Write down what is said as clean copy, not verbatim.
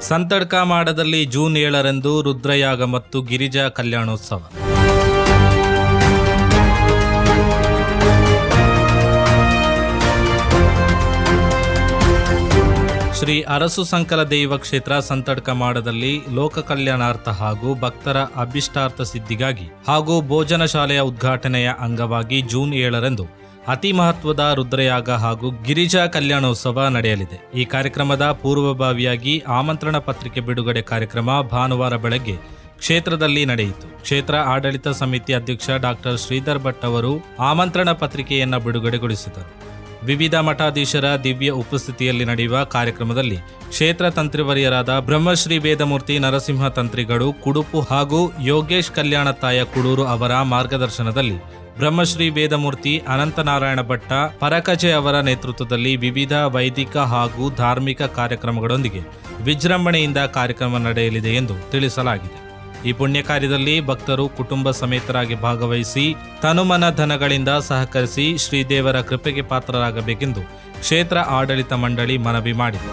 ಸಂತಡ್ಕ ಮಾಡದಲ್ಲಿ June 7ರಂದು ರುದ್ರಯಾಗ ಮತ್ತು ಗಿರಿಜಾ ಕಲ್ಯಾಣೋತ್ಸವ. ಶ್ರೀ ಅರಸು ಸಂಕಲ ದೈವ ಕ್ಷೇತ್ರ ಸಂತಡ್ಕ ಮಾಡದಲ್ಲಿ ಲೋಕ ಕಲ್ಯಾಣಾರ್ಥ ಹಾಗೂ ಭಕ್ತರ ಅಭಿಷ್ಟಾರ್ಥ ಸಿದ್ಧಿಗಾಗಿ ಹಾಗೂ ಭೋಜನ ಶಾಲೆಯ ಉದ್ಘಾಟನೆಯ ಅಂಗವಾಗಿ ಜೂನ್ 7ರಂದು ಅತಿ ಮಹತ್ವದ ರುದ್ರಯಾಗ ಹಾಗೂ ಗಿರಿಜಾ ಕಲ್ಯಾಣೋತ್ಸವ ನಡೆಯಲಿದೆ. ಈ ಕಾರ್ಯಕ್ರಮದ ಪೂರ್ವಭಾವಿಯಾಗಿ ಆಮಂತ್ರಣ ಪತ್ರಿಕೆ ಬಿಡುಗಡೆ ಕಾರ್ಯಕ್ರಮ ಭಾನುವಾರ ಬೆಳಗ್ಗೆ ಕ್ಷೇತ್ರದಲ್ಲಿ ನಡೆಯಿತು. ಕ್ಷೇತ್ರ ಆಡಳಿತ ಸಮಿತಿ ಅಧ್ಯಕ್ಷ ಡಾಕ್ಟರ್ ಶ್ರೀಧರ್ ಭಟ್ ಅವರು ಆಮಂತ್ರಣ ಪತ್ರಿಕೆಯನ್ನು ಬಿಡುಗಡೆಗೊಳಿಸಿದರು. ವಿವಿಧ ಮಠಾಧೀಶರ ದಿವ್ಯ ಉಪಸ್ಥಿತಿಯಲ್ಲಿ ನಡೆಯುವ ಕಾರ್ಯಕ್ರಮದಲ್ಲಿ ಕ್ಷೇತ್ರ ತಂತ್ರಿವರಿಯರಾದ ಬ್ರಹ್ಮಶ್ರೀ ವೇದಮೂರ್ತಿ ನರಸಿಂಹ ತಂತ್ರಿಗಳು ಕುಡುಪು ಹಾಗೂ ಯೋಗೇಶ್ ಕಲ್ಯಾಣತಾಯ ಕುಡೂರು ಅವರ ಮಾರ್ಗದರ್ಶನದಲ್ಲಿ ಬ್ರಹ್ಮಶ್ರೀ ವೇದಮೂರ್ತಿ ಅನಂತನಾರಾಯಣ ಭಟ್ಟ ಪರಕಜೆ ಅವರ ನೇತೃತ್ವದಲ್ಲಿ ವಿವಿಧ ವೈದಿಕ ಹಾಗೂ ಧಾರ್ಮಿಕ ಕಾರ್ಯಕ್ರಮಗಳೊಂದಿಗೆ ವಿಜೃಂಭಣೆಯಿಂದ ಕಾರ್ಯಕ್ರಮ ನಡೆಯಲಿದೆ ಎಂದು ತಿಳಿಸಲಾಗಿದೆ. ಈ ಪುಣ್ಯ ಕಾರ್ಯದಲ್ಲಿ ಭಕ್ತರು ಕುಟುಂಬ ಸಮೇತರಾಗಿ ಭಾಗವಹಿಸಿ ತನುಮನ ಧನಗಳಿಂದ ಸಹಕರಿಸಿ ಶ್ರೀದೇವರ ಕೃಪೆಗೆ ಪಾತ್ರರಾಗಬೇಕೆಂದು ಕ್ಷೇತ್ರ ಆಡಳಿತ ಮಂಡಳಿ ಮನವಿ ಮಾಡಿದೆ.